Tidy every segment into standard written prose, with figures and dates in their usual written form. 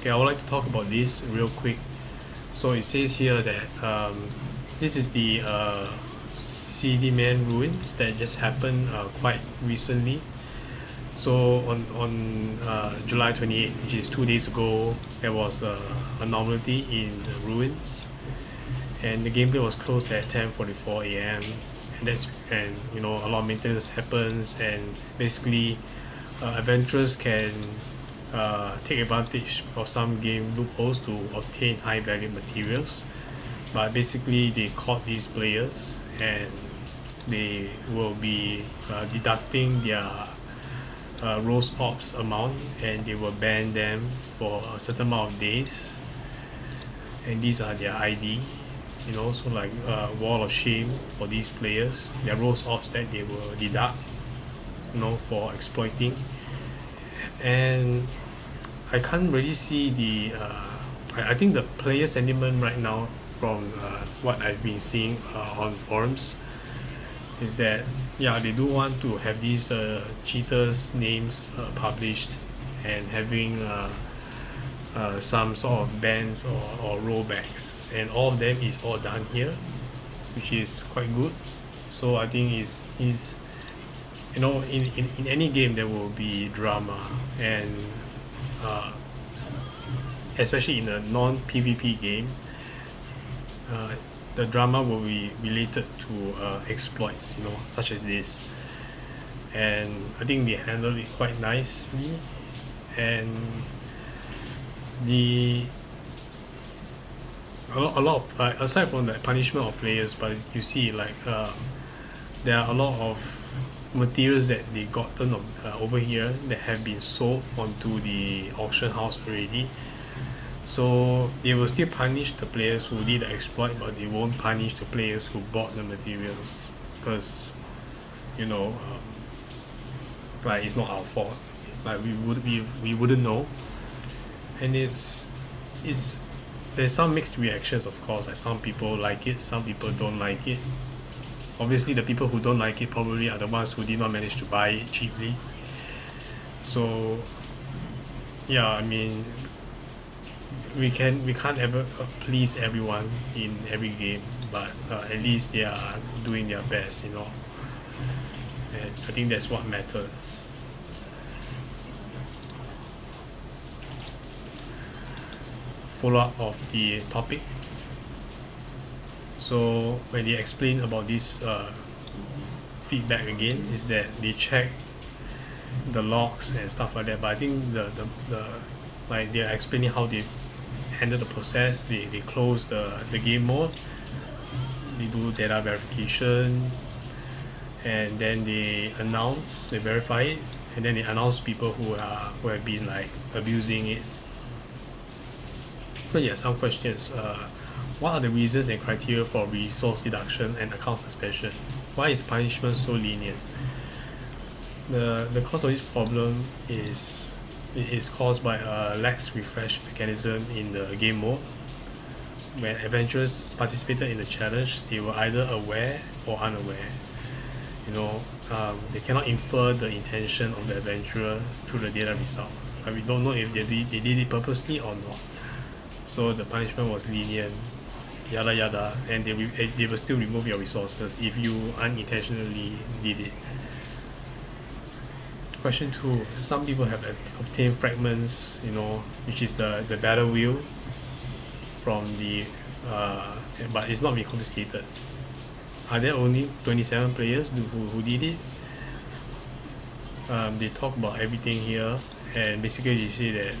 Okay, I would like to talk about this real quick. So it says here that this is the Sidimen ruins that just happened quite recently. So on July 28th, which is 2 days ago, there was an anomaly in the ruins, and the gameplay was closed at 10:44 a.m. And you know, a lot of maintenance happens, and basically adventurers can take advantage of some game loopholes to obtain high value materials. But basically they caught these players, and they will be deducting their rose ops amount, and they will ban them for a certain amount of days, and these are their ID, you know, so like wall of shame for these players, their rose ops that they will deduct, you know, for exploiting. And I can't really see the I think the player sentiment right now from what I've been seeing on forums is that, yeah, they do want to have these cheaters names published, and having some sort of bans or rollbacks, and all of them is all done here, which is quite good. So I think is you know, in any game there will be drama, and especially in a non-PvP game, the drama will be related to exploits, you know, such as this. And I think they handled it quite nicely. And a lot of aside from the punishment of players, but you see like there are a lot of materials that they gotten over here that have been sold onto the auction house already. So they will still punish the players who did the exploit, but they won't punish the players who bought the materials, because, you know, like, it's not our fault. Like, we wouldn't know. And it's there's some mixed reactions, of course. Like, some people like it, some people don't like it. Obviously the people who don't like it probably are the ones who did not manage to buy it cheaply. So yeah, I mean, we can't ever please everyone in every game, but at least they are doing their best, you know, and I think that's what matters. Follow-up of the topic. So when they explain about this feedback again, is that they check the logs and stuff like that, but I think the like, they are explaining how they handle the process. They close the game mode, they do data verification, and then they verify it, and then they announce people who have been like abusing it. So yeah, some questions. What are the reasons and criteria for resource deduction and account suspension? Why is punishment so lenient? The cause of this problem is caused by a lax refresh mechanism in the game mode. When adventurers participated in the challenge, they were either aware or unaware. You know, they cannot infer the intention of the adventurer through the data result. But we don't know if they did it purposely or not. So the punishment was lenient, yada yada, and they will still remove your resources if you unintentionally did it. Question 2. Some people have obtained fragments, you know, which is the battle wheel from the but it's not being confiscated. Are there only 27 players who did it? They talk about everything here, and basically they say that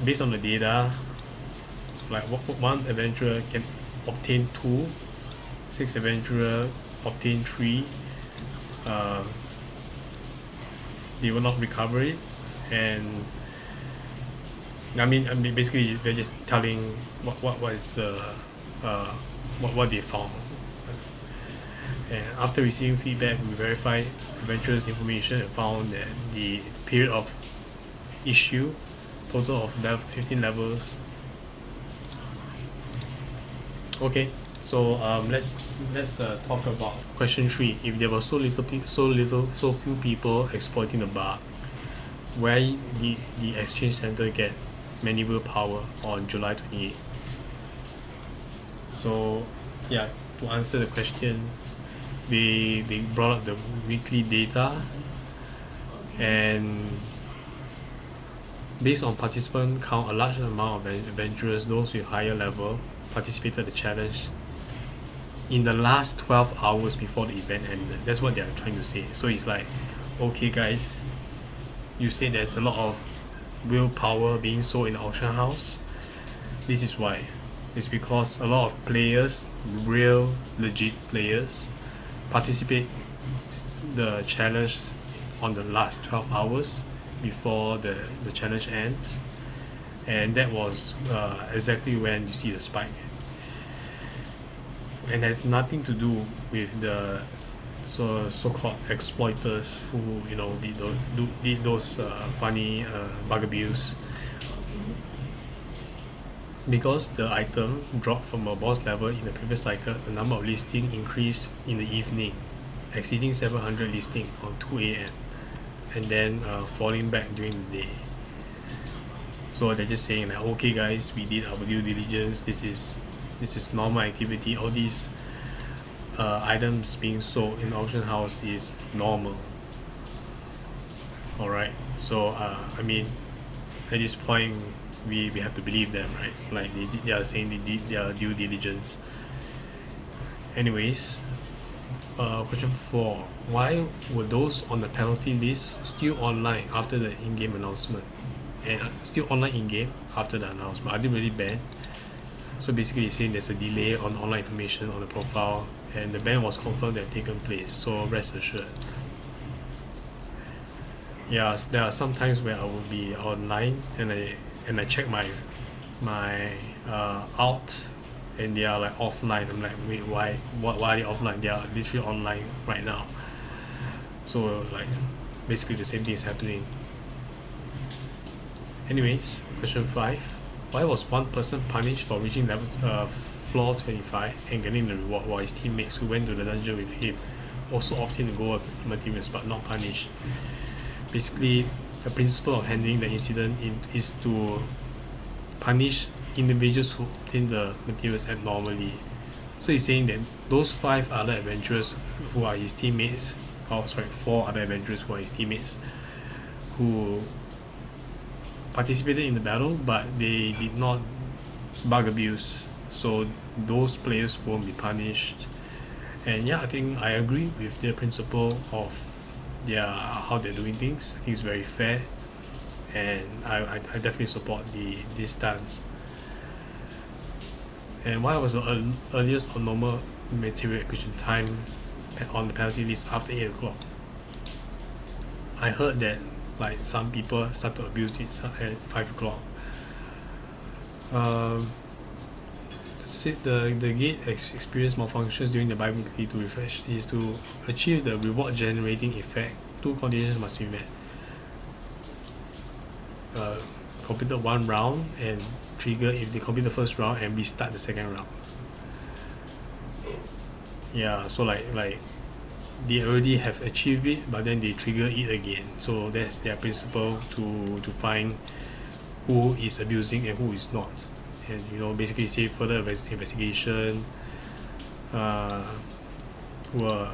based on the data, like one adventurer can obtain 2, 6 adventurer obtain 3. They will not recover it, and I mean basically they're just telling what is the what they found. And after receiving feedback, we verified adventurers' information and found that the period of issue, total of 15 levels. Okay, so let's talk about question 3. If there were so few people exploiting the bug, where did the exchange center get many willpower on July 28th. So yeah, to answer the question, they brought up the weekly data, and based on participant count, a large amount of adventurers, those with higher level, participated in the challenge in the last 12 hours before the event ended. That's what they're trying to say. So it's like, okay guys, you say there's a lot of willpower being sold in the auction house. This is why. It's because a lot of players, real legit players, participate the challenge on the last 12 hours before the challenge ends, and that was exactly when you see the spike, and has nothing to do with the so-called exploiters who did those funny bugaboos, because the item dropped from a boss level in the previous cycle. The number of listings increased in the evening, exceeding 700 listings on 2 a.m. and then falling back during the day. So they're just saying like, okay guys, we did our due diligence, this is normal activity, all these items being sold in auction house is normal. Alright, so I mean, at this point we have to believe them, right? Like they are saying they did their due diligence. Anyways, question 4. Why were those on the penalty list still online after the in-game announcement? And still online in-game after the announcement? Are they really banned? So basically it's saying there's a delay on online information on the profile, and the ban was confirmed to have taken place, so rest assured. Yeah, there are some times where I will be online and I check my out, and they are like offline. I'm like, wait, why are they offline? They are literally online right now. So like basically the same thing is happening. Anyways, question 5. Why was one person punished for reaching level floor 25 and getting the reward, while his teammates who went to the dungeon with him also obtained the gold materials but not punished? Basically, the principle of handling the incident is to punish individuals who obtain the materials abnormally. So he's saying that those 5 other adventurers who are his teammates, 4 other adventurers who are his teammates, who participated in the battle but they did not bug abuse, so those players won't be punished. And yeah, I think I agree with the principle of how they're doing things. I think it's very fair, and I definitely support this stance. And why was the earliest or normal material acquisition time on the penalty list after 8 o'clock? I heard that like some people start to abuse it at 5 o'clock. The gate experienced malfunctions during the bi-weekly to refresh. Is to achieve the reward generating effect, 2 conditions must be met. Completed 1 round and trigger if they complete the first round and restart the second round. Yeah, so like they already have achieved it, but then they trigger it again. So that's their principle to find who is abusing and who is not. And basically say further investigation will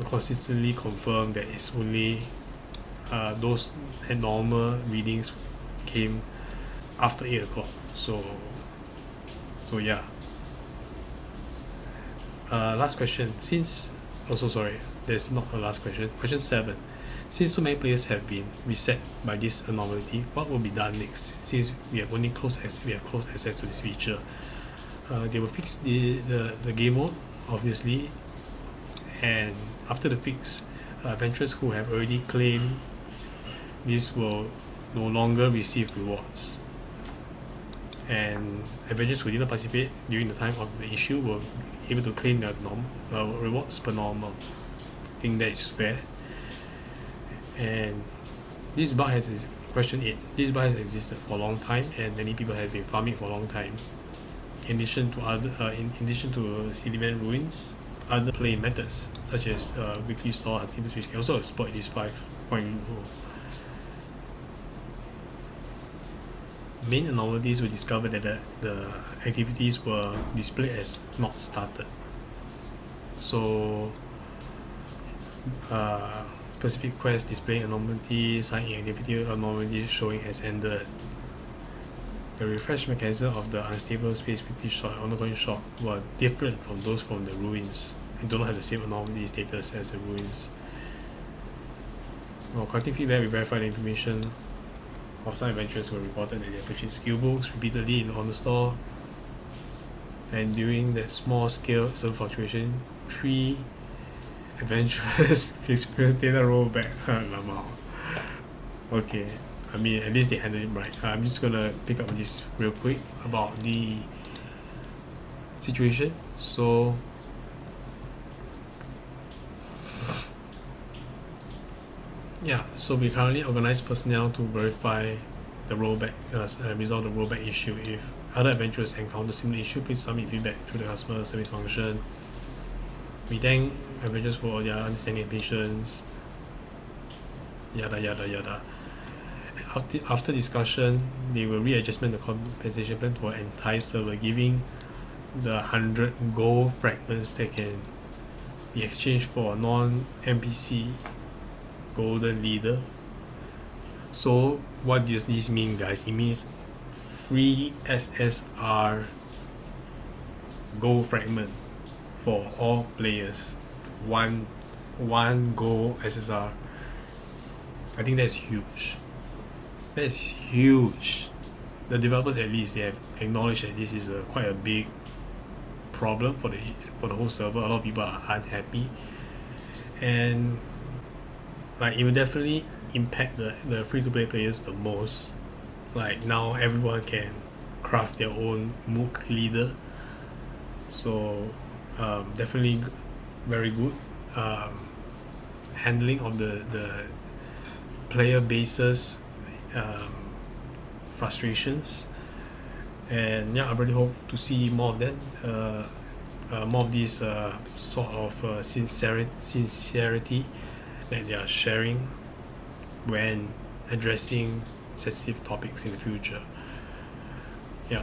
consistently confirm that it's only those normal readings came after 8 o'clock. So yeah. Last question. There's not a last question. Question 7. Since so many players have been reset by this anomaly, what will be done next? Since we have close access to this feature, they will fix the game mode, obviously, and after the fix, adventurers who have already claimed this will no longer receive rewards, and adventurers who did not participate during the time of the issue will be able to claim their rewards per normal. I think that is fair. And this bug question 8. This bug has existed for a long time, and many people have been farming for a long time. In addition to Sidimen ruins, other play methods such as weekly store and simple switch can also exploit this 5-point rule. main anomalies were discovered that the activities were displayed as not started. So Pacific Quest displaying anomaly, sign inactivity anomaly showing as ended. The refresh mechanism of the unstable space 50 shot and ongoing shot were different from those from the ruins. They do not have the same anomaly status as the ruins. While collecting feedback, we verified the information of some adventurers who were reported that they purchased skill books repeatedly in the store. And during that small scale server fluctuation, 3 adventurers experienced data rollback. Okay, I mean, at least they handled it right. I'm just gonna pick up on this real quick about the situation. So yeah, so we currently organize personnel to verify the rollback, resolve the rollback issue. If other adventurers encounter similar issue, please submit feedback to the customer service function. We thank adventurers for their understanding and patience. Yada yada yada. After discussion, they will readjustment the compensation plan for entire server, giving the 100 gold fragments that can be exchanged for a non-NPC golden leader. So what does this mean, guys? It means free SSR gold fragment for all players. One gold SSR. I think that's huge. That's huge. The developers, at least, they have acknowledged that this is quite a big problem for the whole server. A lot of people are unhappy, and like it will definitely impact the free-to-play players the most. Like now everyone can craft their own Mook leader, so definitely very good handling of the player bases frustrations. And yeah, I really hope to see more of them, more of this sort of sincerity that they are sharing when addressing sensitive topics in the future. Yeah.